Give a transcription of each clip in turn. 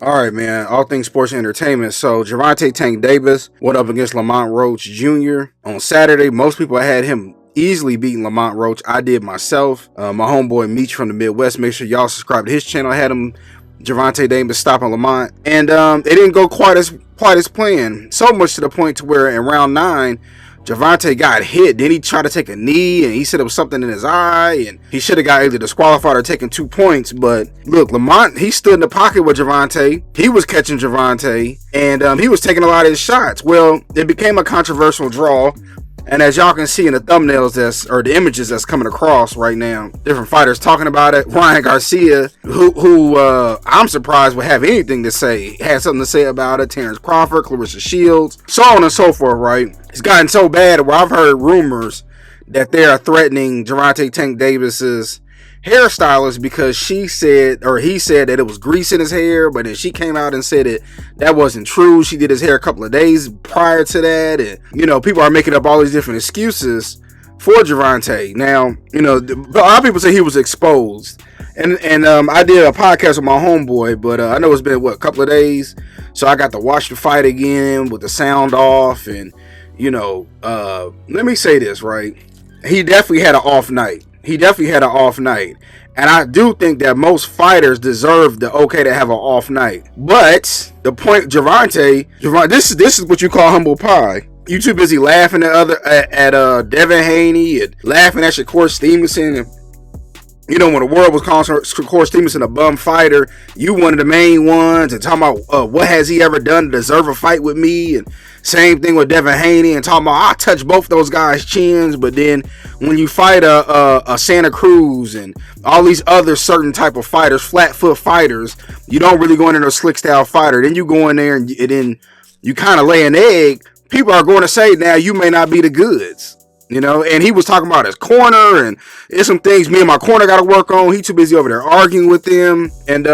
All right, man. All things sports and entertainment. So, Gervonta Tank Davis went up against Lamont Roach Jr. on Saturday. Most people had him easily beating Lamont Roach. I did myself. My homeboy Meech from the Midwest. Make sure y'all subscribe to his channel. I had him, Gervonta Davis, stopping Lamont, and it didn't go quite as planned. So much to the point to where in round 9. Gervonta got hit. Then he tried to take a knee, and he said it was something in his eye, and he should have got either disqualified or taken 2 points. But look, Lamont, he stood in the pocket with Gervonta. He was catching Gervonta, and he was taking a lot of his shots. Well, it became a controversial draw. And as y'all can see in the thumbnails or the images that's coming across right now, different fighters talking about it. Ryan Garcia, who I'm surprised would have anything to say, had something to say about it. Terrence Crawford, Clarissa Shields, so on and so forth, right? It's gotten so bad where I've heard rumors that they are threatening Gervonta Tank Davis's hairstylist because he said that it was grease in his hair, but then she came out and said that wasn't true. She did his hair a couple of days prior to that, and people are making up all these different excuses for Gervonta. Now, a lot of people say he was exposed, and I did a podcast with my homeboy, but I know it's been a couple of days, so I got to watch the fight again with the sound off, and let me say this, right? He definitely had an off night. And I do think that most fighters deserve the okay to have an off night. But the point, Gervonta, this is what you call humble pie. You too busy laughing at Devin Haney and laughing at Shakur Stevenson. And, when the world was calling Shakur Stevenson a bum fighter, you one of the main ones, and talking about what has he ever done to deserve a fight with me, and same thing with Devin Haney, and talking about I touch both those guys' chins, but then when you fight a Santa Cruz and all these other certain type of fighters, flat foot fighters, you don't really go in there a slick style fighter. Then you go in there and then you kind of lay an egg. People are going to say now you may not be the goods. And he was talking about his corner, and there's some things me and my corner got to work on. He too busy over there arguing with them, and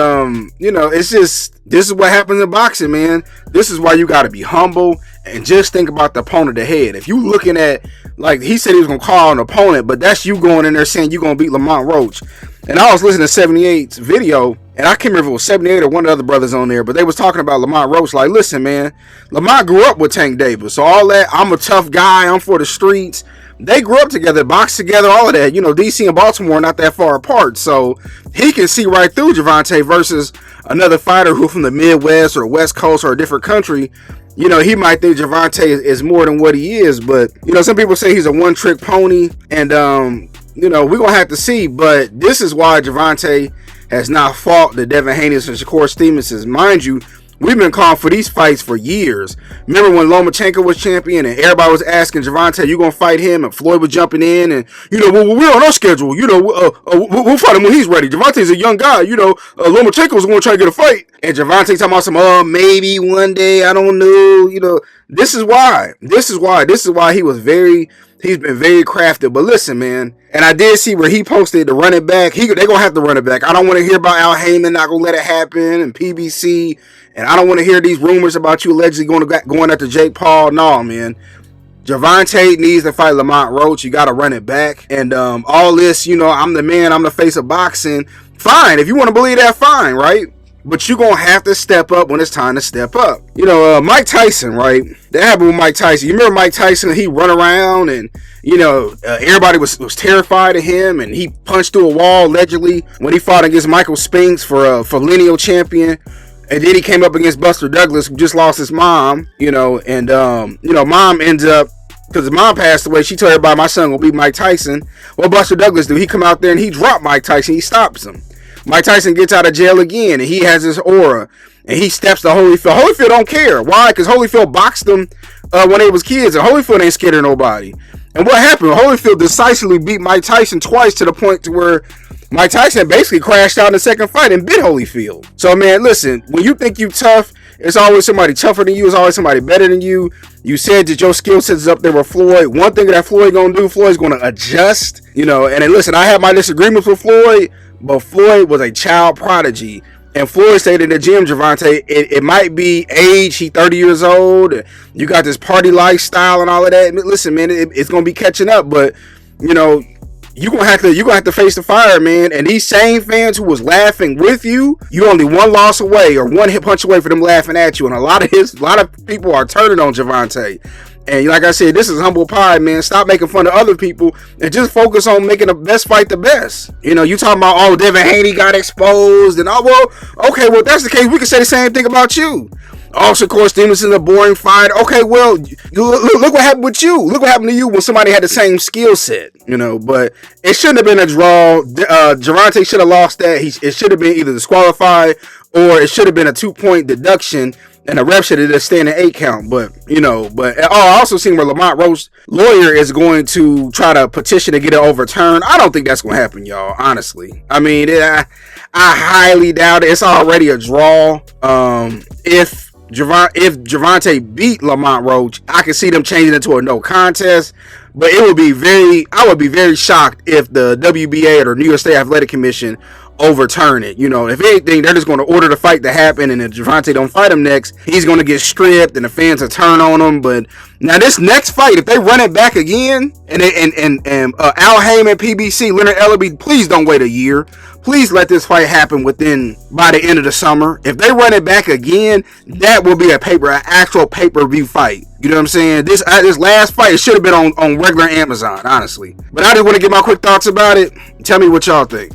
it's just, this is what happens in boxing, man. This is why you got to be humble and just think about the opponent ahead. If you looking at, like he said he was gonna call an opponent, but that's you going in there saying you're gonna beat Lamont Roach. And I was listening to 78's video, and I can't remember if it was 78 or one of the other brothers on there, but they was talking about Lamont Roach. Like, listen, man, Lamont grew up with Tank Davis, so all that, I'm a tough guy, I'm for the streets. They grew up together, boxed together, all of that. DC and Baltimore are not that far apart, so he can see right through Gervonta versus another fighter who from the Midwest or the West Coast or a different country. He might think Gervonta is more than what he is, but some people say he's a one-trick pony, and we're gonna have to see. But this is why Gervonta has not fought the Devin Haney's and Shakur Stevenson's. Mind you, we've been calling for these fights for years. Remember when Lomachenko was champion and everybody was asking Gervonta, you gonna fight him? And Floyd was jumping in, and we're on our schedule. We'll fight him when he's ready. Gervonta's a young guy. Lomachenko's gonna try to get a fight, and Gervonta talking about some maybe one day, I don't know. This is why he's been very crafted. But listen, man, and I did see where he posted the running back. They're gonna have to run it back. I don't want to hear about Al Heyman not gonna let it happen and PBC. And I don't want to hear these rumors about you allegedly going after Jake Paul. No, man. Gervonta needs to fight Lamont Roach. You got to run it back. And all this, I'm the man, I'm the face of boxing. Fine. If you want to believe that, fine, right? But you're going to have to step up when it's time to step up. Mike Tyson, right? That happened with Mike Tyson. You remember Mike Tyson? He run around and, everybody was terrified of him. And he punched through a wall, allegedly, when he fought against Michael Spinks for lineal champion. And then he came up against Buster Douglas, who just lost his mom, and mom ends up, because his mom passed away, she told everybody my son will beat Mike Tyson. What Buster Douglas do? He come out there and he dropped Mike Tyson. He stops him. Mike Tyson gets out of jail again, and he has his aura, and he steps to Holyfield. Holyfield don't care. Why? Because Holyfield boxed him when they was kids, and Holyfield ain't scared of nobody. And what happened? Holyfield decisively beat Mike Tyson twice to the point to where Mike Tyson basically crashed out in the second fight and bit Holyfield. So, man, listen, when you think you tough, it's always somebody tougher than you. It's always somebody better than you. You said that your skill set is up there with Floyd. One thing that Floyd going to do, Floyd's going to adjust. And then, listen, I have my disagreements with Floyd, but Floyd was a child prodigy. And Floyd stayed in the gym, Gervonta. It might be age. He 30 years old. You got this party lifestyle and all of that. Listen, man, it's going to be catching up. But, you're gonna have to face the fire, man. And these same fans who was laughing with you, you only one loss away or one hit punch away for them laughing at you. And a lot of people are turning on Gervonta. And like I said, this is humble pie, man. Stop making fun of other people and just focus on making the best fight the best. You know, you talking about, oh, Devin Haney got exposed and, oh, well, okay, well, if that's the case, we can say the same thing about you. Also, Corey Stevenson, a boring fight. Okay, well, look what happened with you. Look what happened to you when somebody had the same skill set, you know. But it shouldn't have been a draw. Gervonta should have lost that. It should have been either disqualified or it should have been a 2-point deduction. And the ref should have just stayed in the 8 count. But, you know, I also seen where Lamont Roach lawyer is going to try to petition to get it overturned. I don't think that's going to happen, y'all, honestly. I mean, I highly doubt it. It's already a draw. If Gervonta beat Lamont Roach, I could see them changing it to a no contest. But I would be very shocked if the WBA or the New York State Athletic Commission overturn it. You know, if anything, they're just going to order the fight to happen, and if Gervonta don't fight him next, he's going to get stripped and the fans will turn on him. But now this next fight, if they run it back again, and Al Heyman, PBC, Leonard Ellerbe, please don't wait a year. Please let this fight happen by the end of the summer. If they run it back again, that will be an actual pay-per-view fight. You know what I'm saying? This last fight, it should have been on regular Amazon, honestly. But I just want to get my quick thoughts about it. Tell me what y'all think.